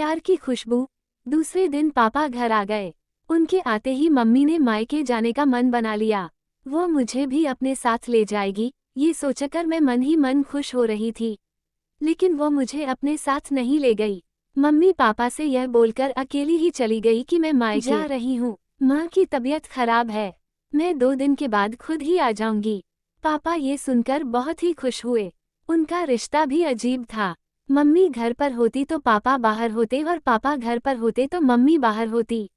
प्यार की खुशबू। दूसरे दिन पापा घर आ गए। उनके आते ही मम्मी ने मायके जाने का मन बना लिया। वो मुझे भी अपने साथ ले जाएगी, ये सोचकर मैं मन ही मन खुश हो रही थी। लेकिन वो मुझे अपने साथ नहीं ले गई। मम्मी पापा से यह बोलकर अकेली ही चली गई कि मैं मायके जा रही हूँ, माँ की तबीयत खराब है, मैं 2 दिन के बाद खुद ही आ जाऊंगी। पापा ये सुनकर बहुत ही खुश हुए। उनका रिश्ता भी अजीब था। मम्मी घर पर होती तो पापा बाहर होते और पापा घर पर होते तो मम्मी बाहर होती।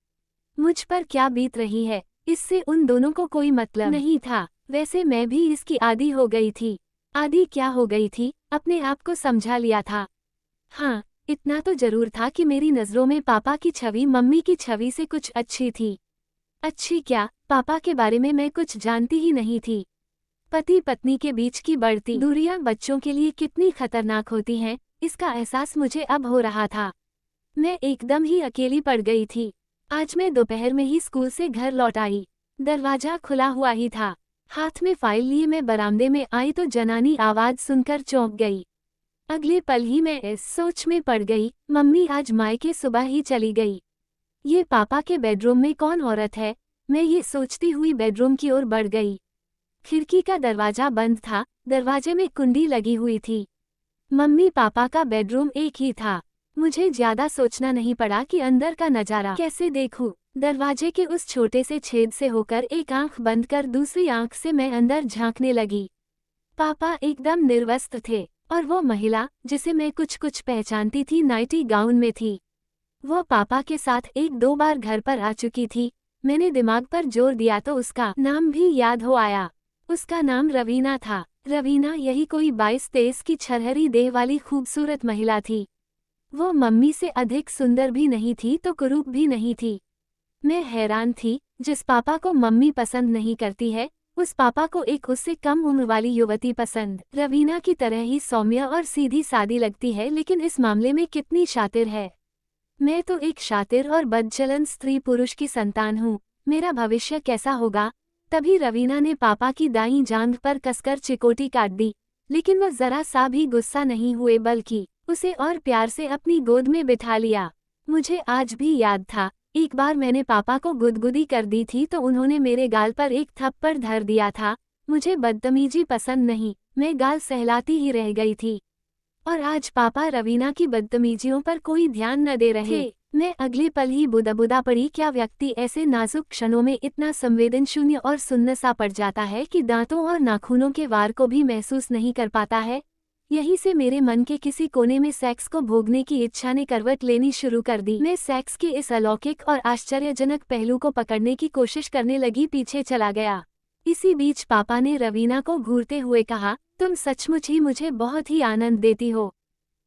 मुझ पर क्या बीत रही है, इससे उन दोनों को कोई मतलब नहीं था। वैसे मैं भी इसकी आदी हो गई थी। आदी क्या हो गई थी, अपने आप को समझा लिया था। हाँ, इतना तो जरूर था कि मेरी नज़रों में पापा की छवि मम्मी की छवि से कुछ अच्छी थी। अच्छी क्या, पापा के बारे में मैं कुछ जानती ही नहीं थी। पति पत्नी के बीच की बढ़ती दूरियां बच्चों के लिए कितनी खतरनाक होती हैं, इसका एहसास मुझे अब हो रहा था। मैं एकदम ही अकेली पड़ गई थी। आज मैं दोपहर में ही स्कूल से घर लौट आई। दरवाजा खुला हुआ ही था। हाथ में फाइल लिए मैं बरामदे में आई तो जनानी आवाज सुनकर चौंक गई। अगले पल ही मैं इस सोच में पड़ गई, मम्मी आज मायके सुबह ही चली गई। ये पापा के बेडरूम में कौन औरत है? मैं ये सोचती हुई बेडरूम की ओर बढ़ गई। खिड़की का दरवाजा बंद था, दरवाजे में कुंडी लगी हुई थी। मम्मी पापा का बेडरूम एक ही था। मुझे ज्यादा सोचना नहीं पड़ा कि अंदर का नजारा कैसे देखूं। दरवाजे के उस छोटे से छेद से होकर एक आंख बंद कर दूसरी आंख से मैं अंदर झांकने लगी। पापा एकदम निर्वस्त्र थे और वो महिला जिसे मैं कुछ कुछ पहचानती थी नाइटी गाउन में थी। वो पापा के साथ 1-2 बार घर पर आ चुकी थी। मैंने दिमाग पर जोर दिया तो उसका नाम भी याद हो आया। उसका नाम रवीना था। रवीना यही कोई 22-23 की छरहरी देह वाली खूबसूरत महिला थी। वो मम्मी से अधिक सुंदर भी नहीं थी तो कुरूप भी नहीं थी। मैं हैरान थी, जिस पापा को मम्मी पसंद नहीं करती है, उस पापा को एक उससे कम उम्र वाली युवती पसंद। रवीना की तरह ही सौम्य और सीधी सादी लगती है, लेकिन इस मामले में कितनी शातिर है। मैं तो एक शातिर और बदचलन स्त्री पुरुष की संतान हूँ, मेरा भविष्य कैसा होगा? तभी रवीना ने पापा की दाईं जांघ पर कसकर चिकोटी काट दी, लेकिन वह जरा सा भी गुस्सा नहीं हुए, बल्कि उसे और प्यार से अपनी गोद में बिठा लिया। मुझे आज भी याद था, एक बार मैंने पापा को गुदगुदी कर दी थी तो उन्होंने मेरे गाल पर एक थप्पड़ धर दिया था। मुझे बदतमीजी पसंद नहीं, मैं गाल सहलाती ही रह गई थी। और आज पापा रवीना की बदतमीजियों पर कोई ध्यान न दे रहे थे। मैं अगले पल ही बुदबुदा पड़ी, क्या व्यक्ति ऐसे नाजुक क्षणों में इतना संवेदनशून्य और सुन्न सा पड़ जाता है कि दांतों और नाखूनों के वार को भी महसूस नहीं कर पाता है? यहीं से मेरे मन के किसी कोने में सेक्स को भोगने की इच्छा ने करवट लेनी शुरू कर दी। मैं सेक्स के इस अलौकिक और आश्चर्यजनक पहलू को पकड़ने की कोशिश करने लगी, पीछे चला गया। इसी बीच पापा ने रवीना को घूरते हुए कहा, तुम सचमुच ही मुझे बहुत ही आनंद देती हो।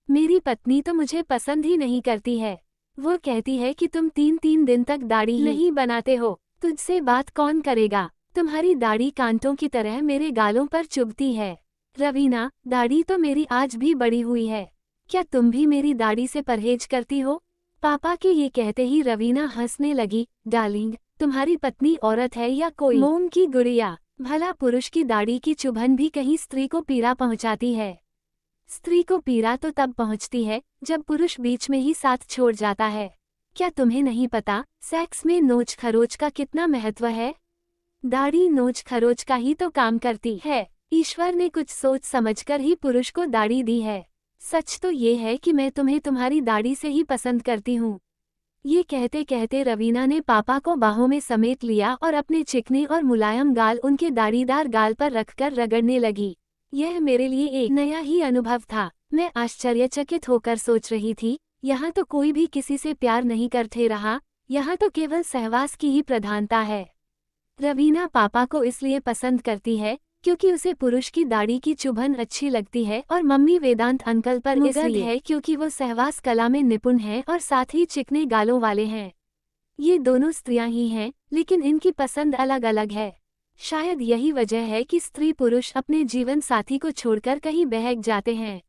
मेरी पत्नी तो मुझे पसंद ही नहीं करती है। वो कहती है कि तुम 3-3 दिन तक दाढ़ी नहीं बनाते हो, तुझसे बात कौन करेगा? तुम्हारी दाढ़ी कांटों की तरह मेरे गालों पर चुभती है। रवीना, दाढ़ी तो मेरी आज भी बड़ी हुई है, क्या तुम भी मेरी दाढ़ी से परहेज करती हो? पापा के ये कहते ही रवीना हंसने लगी। डार्लिंग, तुम्हारी पत्नी औरत है या कोई मोम की गुड़िया? भला पुरुष की दाढ़ी की चुभन भी कहीं स्त्री को पीड़ा पहुंचाती है? स्त्री को पीड़ा तो तब पहुंचती है जब पुरुष बीच में ही साथ छोड़ जाता है। क्या तुम्हें नहीं पता, सेक्स में नोच खरोच का कितना महत्व है? दाढ़ी नोच खरोच का ही तो काम करती है। ईश्वर ने कुछ सोच समझकर ही पुरुष को दाढ़ी दी है। सच तो ये है कि मैं तुम्हें तुम्हारी दाढ़ी से ही पसंद करती हूँ। ये कहते कहते रवीना ने पापा को बाहों में समेट लिया और अपने चिकने और मुलायम गाल उनके दाढ़ीदार गाल पर रखकर रगड़ने लगी। यह मेरे लिए एक नया ही अनुभव था। मैं आश्चर्यचकित होकर सोच रही थी, यहाँ तो कोई भी किसी से प्यार नहीं करते रहा, यहाँ तो केवल सहवास की ही प्रधानता है। रवीना पापा को इसलिए पसंद करती है क्योंकि उसे पुरुष की दाढ़ी की चुभन अच्छी लगती है, और मम्मी वेदांत अंकल पर मुग्ध है क्योंकि वो सहवास कला में निपुण हैं और साथ ही चिकने गालों वाले हैं। ये दोनों स्त्रियां ही हैं, लेकिन इनकी पसंद अलग अलग है। शायद यही वजह है कि स्त्री पुरुष अपने जीवन साथी को छोड़कर कहीं बहक जाते हैं।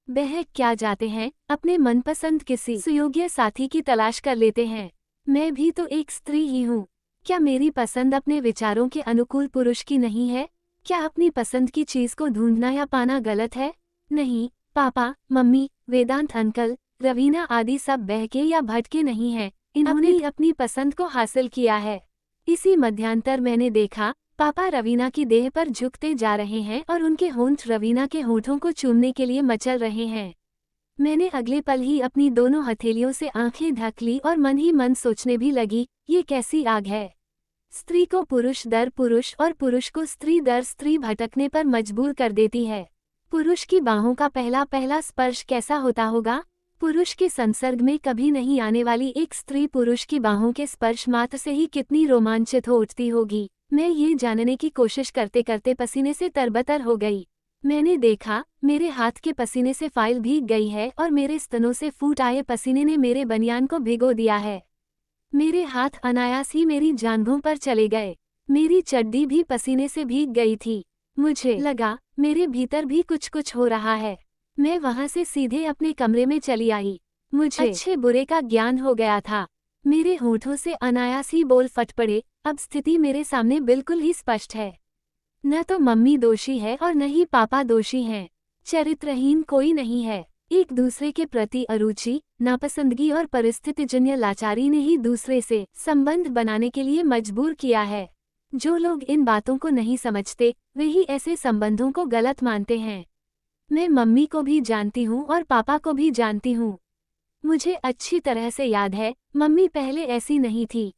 बहक क्या जाते हैं, अपने मनपसंद किसी सुयोग्य साथी की तलाश कर लेते हैं। मैं भी तो एक स्त्री ही हूँ। क्या मेरी पसंद अपने विचारों के अनुकूल पुरुष की नहीं है? क्या अपनी पसंद की चीज को ढूंढना या पाना गलत है? नहीं, पापा, मम्मी, वेदांत अंकल, रवीना आदि सब बहके या भटके नहीं हैं, इन्होंने ही अपनी पसंद को हासिल किया है। इसी मध्यांतर मैंने देखा, पापा रवीना की देह पर झुकते जा रहे हैं और उनके होंठ रवीना के होठों को चूमने के लिए मचल रहे हैं। मैंने अगले पल ही अपनी दोनों हथेलियों से आंखें ढक ली और मन ही मन सोचने भी लगी, ये कैसी आग है। स्त्री को पुरुष दर पुरुष और पुरुष को स्त्री दर स्त्री भटकने पर मजबूर कर देती है। पुरुष की बाहों का पहला पहला स्पर्श कैसा होता होगा? पुरुष के संसर्ग में कभी नहीं आने वाली एक स्त्री पुरुष की बाहों के स्पर्श मात्र से ही कितनी रोमांचित हो उठती होगी। मैं ये जानने की कोशिश करते करते पसीने से तरबतर हो गई। मैंने देखा, मेरे हाथ के पसीने से फाइल भीग गई है और मेरे स्तनों से फूट आए पसीने ने मेरे बनियान को भिगो दिया है। मेरे हाथ अनायास ही मेरी जांघों पर चले गए। मेरी चड्डी भी पसीने से भीग गई थी। मुझे लगा, मेरे भीतर भी कुछ कुछ हो रहा है। मैं वहां से सीधे अपने कमरे में चली आई। मुझे अच्छे बुरे का ज्ञान हो गया था। मेरे होठों से अनायास ही बोल फट पड़े। अब स्थिति मेरे सामने बिल्कुल ही स्पष्ट है। न तो मम्मी दोषी है और न ही पापा दोषी हैं। चरित्रहीन कोई नहीं है। एक दूसरे के प्रति अरुचि, नापसंदगी और परिस्थितिजन्य लाचारी ने ही दूसरे से संबंध बनाने के लिए मजबूर किया है। जो लोग इन बातों को नहीं समझते, वे ही ऐसे संबंधों को गलत मानते हैं। मैं मम्मी को भी जानती हूँ और पापा को भी जानती हूँ। मुझे अच्छी तरह से याद है, मम्मी पहले ऐसी नहीं थी।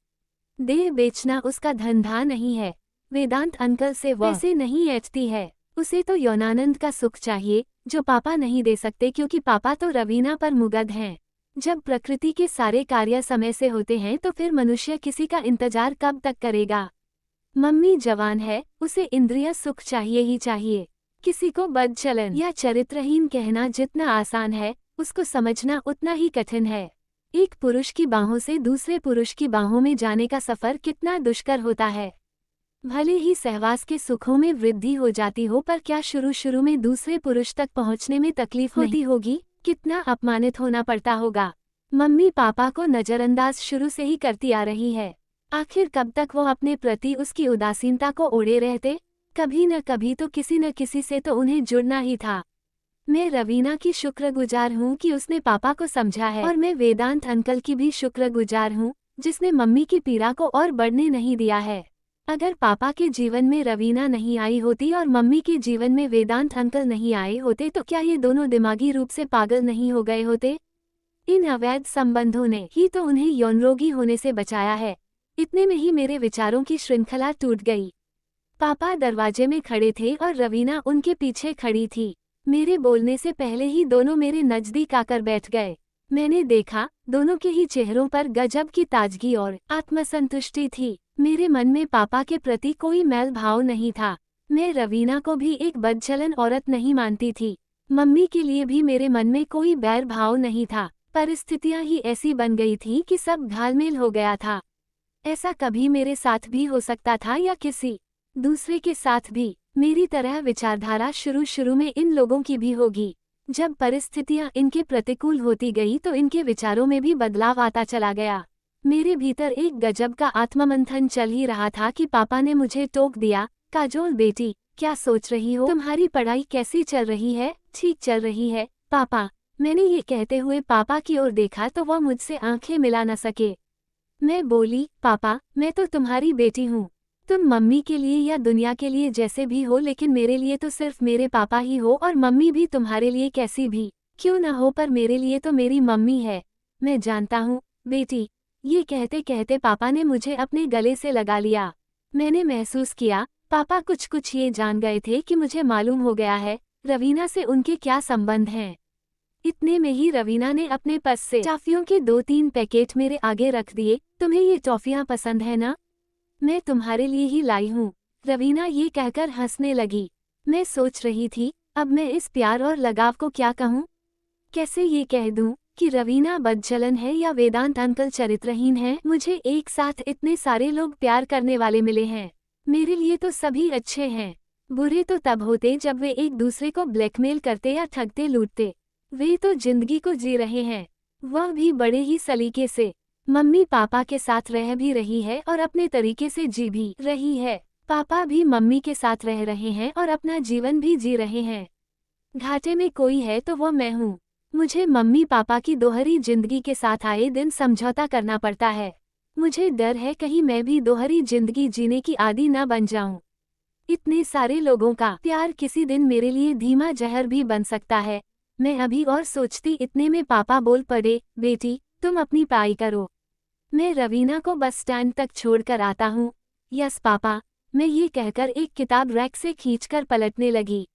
देह बेचना उसका धंधा नहीं है। वेदांत अंकल से वह ऐसे नहीं ऐठती है। उसे तो यौनानंद का सुख चाहिए, जो पापा नहीं दे सकते क्योंकि पापा तो रवीना पर मुग्ध हैं। जब प्रकृति के सारे कार्य समय से होते हैं तो फिर मनुष्य किसी का इंतजार कब तक करेगा। मम्मी जवान है, उसे इंद्रिय सुख चाहिए ही चाहिए। किसी को बदचलन या चरित्रहीन कहना जितना आसान है, उसको समझना उतना ही कठिन है। एक पुरुष की बाहों से दूसरे पुरुष की बाहों में जाने का सफर कितना दुष्कर होता है। भले ही सहवास के सुखों में वृद्धि हो जाती हो, पर क्या शुरू शुरू में दूसरे पुरुष तक पहुंचने में तकलीफ होती होगी? कितना अपमानित होना पड़ता होगा। मम्मी पापा को नजरअंदाज शुरू से ही करती आ रही है। आखिर कब तक वो अपने प्रति उसकी उदासीनता को ओढ़े रहते? कभी न कभी तो किसी न किसी से तो उन्हें जुड़ना ही था। मैं रवीना की शुक्रगुजार हूँ कि उसने पापा को समझा है, और मैं वेदांत अंकल की भी शुक्रगुजार हूँ जिसने मम्मी की पीड़ा को और बढ़ने नहीं दिया है। अगर पापा के जीवन में रवीना नहीं आई होती और मम्मी के जीवन में वेदांत अंकल नहीं आए होते तो क्या ये दोनों दिमागी रूप से पागल नहीं हो गए होते? इन अवैध संबंधों ने ही तो उन्हें यौनरोगी होने से बचाया है। इतने में ही मेरे विचारों की श्रृंखला टूट गई। पापा दरवाजे में खड़े थे और रवीना उनके पीछे खड़ी थी। मेरे बोलने से पहले ही दोनों मेरे नजदीक आकर बैठ गए। मैंने देखा, दोनों के ही चेहरों पर गजब की ताजगी और आत्मसंतुष्टि थी। मेरे मन में पापा के प्रति कोई मैल भाव नहीं था। मैं रवीना को भी एक बदचलन औरत नहीं मानती थी। मम्मी के लिए भी मेरे मन में कोई बैर भाव नहीं था। परिस्थितियां ही ऐसी बन गई थी कि सब घालमेल हो गया था। ऐसा कभी मेरे साथ भी हो सकता था या किसी दूसरे के साथ भी। मेरी तरह विचारधारा शुरू में इन लोगों की भी होगी। जब परिस्थितियां इनके प्रतिकूल होती गई तो इनके विचारों में भी बदलाव आता चला गया। मेरे भीतर एक गजब का आत्ममंथन चल ही रहा था कि पापा ने मुझे टोक दिया, काजोल बेटी, क्या सोच रही हो? तुम्हारी पढ़ाई कैसी चल रही है? ठीक चल रही है पापा। मैंने ये कहते हुए पापा की ओर देखा तो वह मुझसे आंखें मिला न सके। मैं बोली, पापा, मैं तो तुम्हारी बेटी हूँ। तुम मम्मी के लिए या दुनिया के लिए जैसे भी हो, लेकिन मेरे लिए तो सिर्फ मेरे पापा ही हो, और मम्मी भी तुम्हारे लिए कैसी भी क्यों न हो, पर मेरे लिए तो मेरी मम्मी है। मैं जानता हूँ बेटी। ये कहते कहते पापा ने मुझे अपने गले से लगा लिया। मैंने महसूस किया पापा कुछ ये जान गए थे कि मुझे मालूम हो गया है रवीना से उनके क्या संबंध हैं। इतने में ही रवीना ने अपने पर्स से टॉफियों के 2-3 पैकेट मेरे आगे रख दिए। तुम्हें ये टॉफियाँ पसंद है ना? मैं तुम्हारे लिए ही लाई हूँ। रवीना ये कहकर हंसने लगी। मैं सोच रही थी, अब मैं इस प्यार और लगाव को क्या कहूँ? कैसे ये कह दूँ कि रवीना बदचलन है या वेदांत अंकल चरित्रहीन है? मुझे एक साथ इतने सारे लोग प्यार करने वाले मिले हैं। मेरे लिए तो सभी अच्छे हैं। बुरे तो तब होते जब वे एक दूसरे को ब्लैकमेल करते या ठगते लूटते। वे तो जिंदगी को जी रहे हैं, वह भी बड़े ही सलीके से। मम्मी पापा के साथ रह भी रही है और अपने तरीके से जी भी रही है। पापा भी मम्मी के साथ रह रहे हैं और अपना जीवन भी जी रहे हैं। घाटे में कोई है तो वो मैं हूँ। मुझे मम्मी पापा की दोहरी जिंदगी के साथ आए दिन समझौता करना पड़ता है। मुझे डर है कहीं मैं भी दोहरी जिंदगी जीने की आदी न बन जाऊं। इतने सारे लोगों का प्यार किसी दिन मेरे लिए धीमा जहर भी बन सकता है। मैं अभी और सोचती इतने में पापा बोल पड़े, बेटी तुम अपनी पढ़ाई करो। मैं रवीना को बस स्टैंड तक छोड़कर आता हूँ। यस पापा, मैं ये कहकर एक किताब रैक से खींचकर पलटने लगी।